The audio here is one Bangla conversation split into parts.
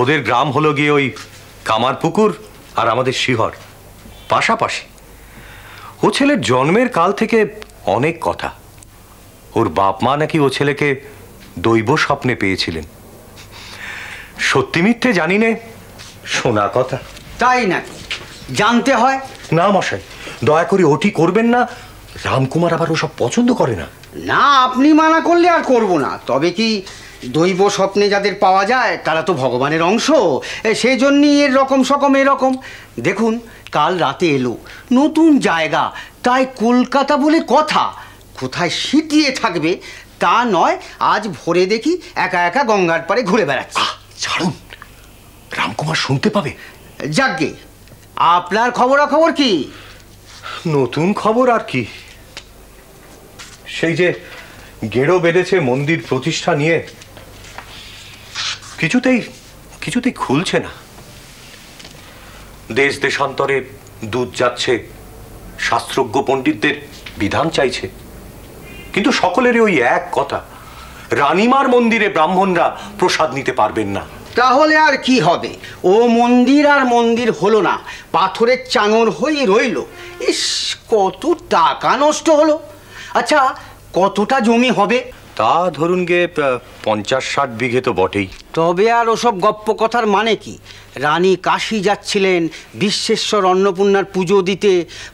ওদের গ্রাম হলো গিয়ে ওই কামারপুকুর আর আমাদের শিহর পাশাপাশি। ও ছেলের জন্মের কাল থেকে অনেক কথা। ওর বাপ মা নাকি ও ছেলেকে দৈব স্বপ্নে পেয়েছিলেন। সত্যি মিথ্যে জানি নে, শোনা কথা। তাই নাকি? জানতে হয় না মশাই, দয়া করে ওটি করবেন না। রামকুমার আবার ওসব পছন্দ করে না। না, আপনি মানা করলে আর করব না। তবে কি দৈব স্বপ্নে যাদের পাওয়া যায় তারা তো ভগবানের অংশ, সেই জন্যই এর রকম সকম এরকম। দেখুন, কাল রাতে এলো, নতুন জায়গা, তাই কলকাতা বলে কথা। কোথায় সিটিয়ে থাকবে তা নয়, আজ ভোরে দেখি একা একা গঙ্গার পাড়ে ঘুরে বেড়াচ্ছে। ছাড়ুন, রামকুমার শুনতে পাবে। যাকগে, আপনার খবরাখবর কি? নতুন খবর আর কি, সেই যে গেড়ো বেঁধেছে মন্দির প্রতিষ্ঠা নিয়ে, কিছুতেই খুলছে না। দেশ দেশান্তরে দুধ যাচ্ছে, শাস্ত্রজ্ঞ পণ্ডিতদের বিধান চাইছে, কিন্তু সকলেরই ওই এক কথা, রানীমার মন্দিরে ব্রাহ্মণরা প্রসাদ নিতে পারবেন না। তাহলে আর কি হবে? ও মন্দির আর মন্দির হলো না, পাথরের চাঙর হয়ে রইল। ইস, কত টাকা নষ্ট হলো। আচ্ছা, কতটা জমি হবে? তা ধরুন গে 50-60 বিঘে তো বটেই। তবে আর ওসব গপ্প কথার মানে কি? রানী কাশী যাচ্ছিলেন বিশ্বেশ্বর অন্নপূর্ণার পুজো দিতে,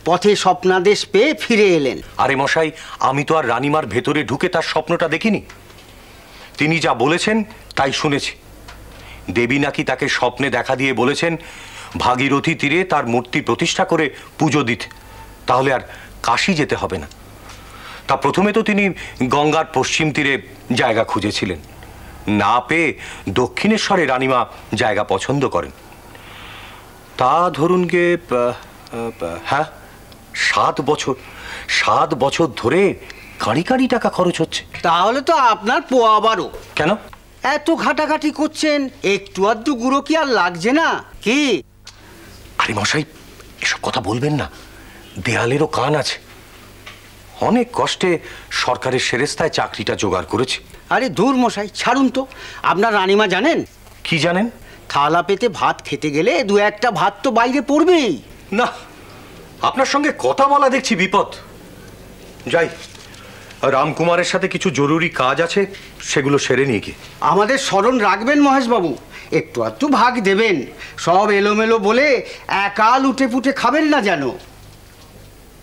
পথে স্বপ্নাদেশ পেয়ে ফিরে এলেন। আরে মশাই, আমি তো আর রানীমার ভেতরে ঢুকে তার স্বপ্নটা দেখিনি। তিনি যা বলেছেন তাই শুনেছি। দেবী নাকি তাকে স্বপ্নে দেখা দিয়ে বলেছেন ভাগীরথী তীরে তার মূর্তি প্রতিষ্ঠা করে পুজো দিতে, তাহলে আর কাশী যেতে হবে না। তা প্রথমে তো তিনি গঙ্গার পশ্চিম তীরে জায়গা খুঁজেছিলেন, না পেয়ে দক্ষিণেশ্বরে রানীমা জায়গা পছন্দ করেন। তা ধরুন গে হ্যাঁ, 7 বছর ধরে কাঁড়ি টাকা খরচ হচ্ছে। তাহলে তো আপনার পোয়া বারো। কেন? এত ঘাটাঘাটি করছেন, একটু আধটু গুঁড়ো কি আর লাগছে না কি? আরে মশাই, এসব কথা বলবেন না, দেয়ালেরও কান আছে। অনেক কষ্টে সরকারের সেরেস্তায় চাকরিটা জোগাড় করেছি। আরে দূর মশাই, ছাড়ুন তো। আপনার রানীমা জানেন? কি জানেন? থালা পেতে ভাত খেতে গেলে দু একটা ভাত তো বাইরে পড়বেই। না, আপনার সঙ্গে কথা বলা দেখছি বিপদ। যাই, রামকুমারের সাথে কিছু জরুরি কাজ আছে, সেগুলো সেরে নিয়ে গিয়ে। আমাদের স্মরণ রাখবেন মহেশবাবু, একটু আধটু ভাগ দেবেন। সব এলোমেলো বলে একা লুটে পুটে খাবেন না যেন।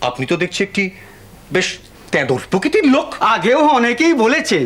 আপনি তো দেখছি একটি বেশ তেঁদর প্রকৃতির লোক। আগেও অনেকেই বলেছেন।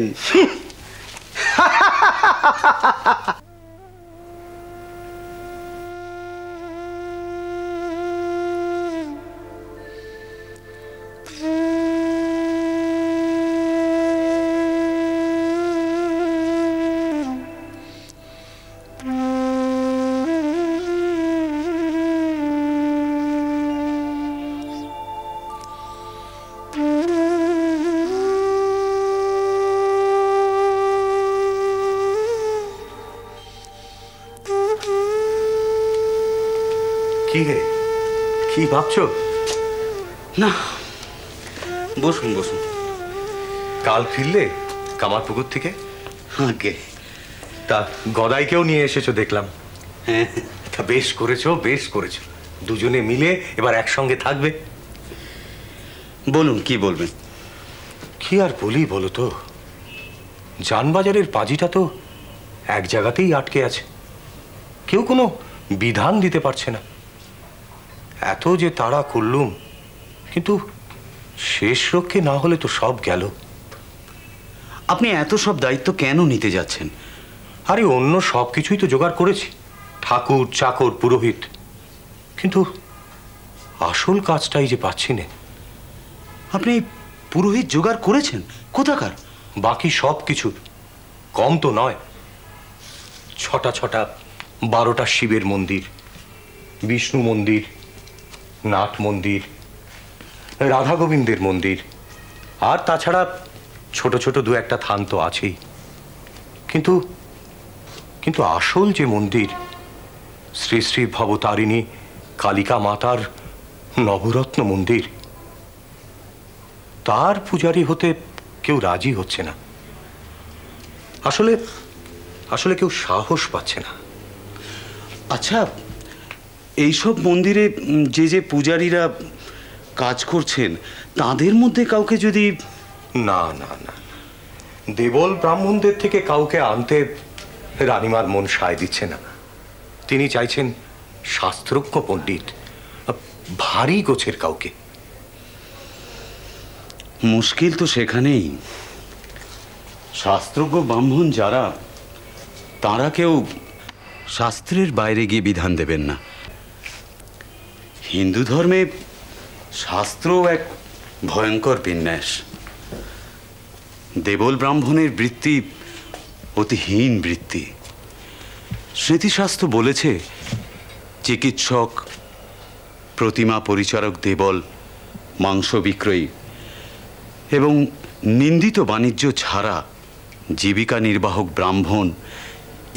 কি হে, কি ভাবছো? না, বসুন বসুন। কাল ফিরলে কামারপুকুর থেকে? আগে তা গদাইকেও নিয়ে এসেছো দেখলাম। হ্যাঁ, তা বেশ করেছো, বেশ করেছো। দুজনে মিলে এবার একসঙ্গে থাকবে। বলুন, কি বলবেন? কি আর বলি বলো তো, জানবাজারের পাঁজিটা তো এক জায়গাতেই আটকে আছে, কেউ কোনো বিধান দিতে পারছে না। এত যে তাড়া করলুম, কিন্তু শেষ রক্ষে না হলে তো সব গেল। আপনি এত সব দায়িত্ব কেন নিতে যাচ্ছেন? আরে অন্য সব কিছুই তো জোগাড় করেছি, ঠাকুর চাকর পুরোহিত, কিন্তু আসল কাজটাই যে পাচ্ছি না। আপনি পুরোহিত জোগাড় করেছেন? কোথাকার? বাকি সব কিছুর কম তো নয়। 6টা 12টা শিবের মন্দির, বিষ্ণু মন্দির, নাট মন্দির, রাধা গোবিন্দের মন্দির, আর তাছাড়া ছোট ছোট 2-1টা থান তো আছেই। কিন্তু কিন্তু আসল যে মন্দির, শ্রী শ্রী ভবতারিণী কালিকা মাতার নবরত্ন মন্দির, তার পূজারী হতে কেউ রাজি হচ্ছে না। আসলে কেউ সাহস পাচ্ছে না। আচ্ছা, এইসব মন্দিরে যে যে পূজারীরা কাজ করছেন তাদের মধ্যে কাউকে যদি... না না না, দেবল ব্রাহ্মণদের থেকে কাউকে আনতে রানীমার মন সায় দিচ্ছে না। তিনি চাইছেন শাস্ত্রজ্ঞ পণ্ডিত, ভারী গোছের কাউকে। মুশকিল তো সেখানেই। শাস্ত্রজ্ঞ ব্রাহ্মণ যারা, তারা কেউ শাস্ত্রের বাইরে গিয়ে বিধান দেবেন না। হিন্দু ধর্মে শাস্ত্র এক ভয়ঙ্কর বিন্যাস। দেবল ব্রাহ্মণের বৃত্তি অতিহীন বৃত্তি। স্মৃতিশাস্ত্র বলেছে চিকিৎসক, প্রতিমা পরিচারক দেবল, মাংস বিক্রয়ী এবং নিন্দিত বাণিজ্য ছাড়া জীবিকা নির্বাহক ব্রাহ্মণ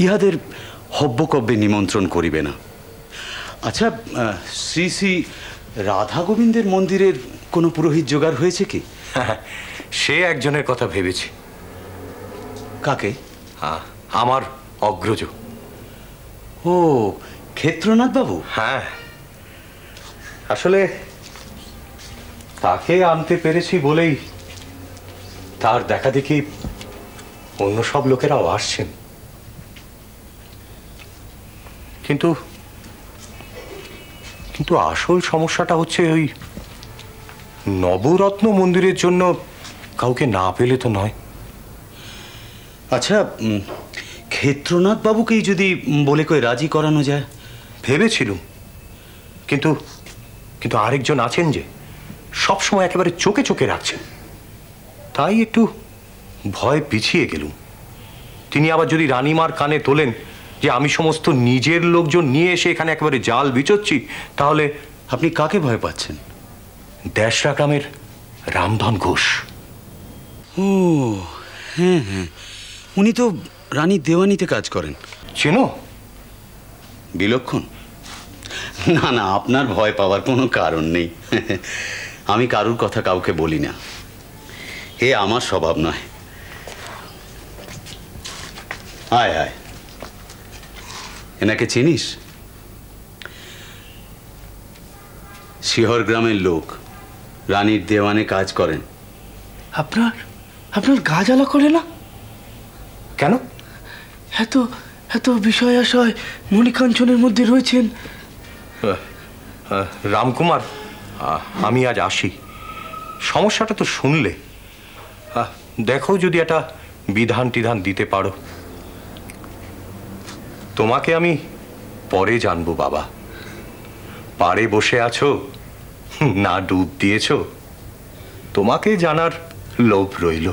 ইহাদের হব্যকব্যে নিমন্ত্রণ করিবে না। আচ্ছা, শ্রী শ্রী রাধা গোবিন্দের মন্দিরের কোনো পুরোহিত জোগাড় হয়েছে কি? সে একজনের কথা ভেবেছি। কাকে? আমার অগ্রজ। ও, ক্ষেত্রনাথ বাবু? হ্যাঁ, আসলে তাকে আনতে পেরেছি বলেই তার দেখা দেখি অন্য সব লোকেরাও আসছেন। কিন্তু কিন্তু আসল সমস্যাটা হচ্ছে ওই নবরত্ন মন্দিরের জন্য কাউকে না পেলে তো নয়। আচ্ছা, ক্ষেত্রনাথ বাবুকেই যদি বলে কই রাজি করানো যায়। ভেবেছিলুম, কিন্তু কিন্তু আরেকজন আছেন যে সবসময় একেবারে চোখে চোখে রাখছেন, তাই একটু ভয় পিছিয়ে গেলুম। তিনি আবার যদি রানীমার কানে তোলেন যে আমি সমস্ত নিজের লোকজন নিয়ে এসে এখানে একেবারে জাল বিচোচ্ছি, তাহলে... আপনি কাকে ভয় পাচ্ছেন? দেশরা গ্রামের রামধন ঘোষ। ও হ্যাঁ হ্যাঁ, উনি তো রানীর দেওয়ানিতে কাজ করেন। চেনো? বিলক্ষণ। না না, আপনার ভয় পাওয়ার কোনো কারণ নেই। আমি কারুর কথা কাউকে বলি না, এ আমার স্বভাব নয়। আয় আয়, এনাকে চিনিস? শিহর গ্রামের লোক, রানীর দেওয়ানে কাজ করেন। আপনার আপনার গা জ্বালা করে না? কেন? এত এত বিষয় আশয় মণিকাঞ্চনের মধ্যে রয়েছেন। রামকুমার, আমি আজ আসি। সমস্যাটা তো শুনলে, দেখো যদি একটা বিধান টিধান দিতে পারো। তোমাকে আমি পরে জানবো বাবা। পাড়ে বসে আছো, না ডুব দিয়েছো, তোমাকে জানার লোভ রইল।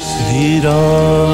শ্রীরাম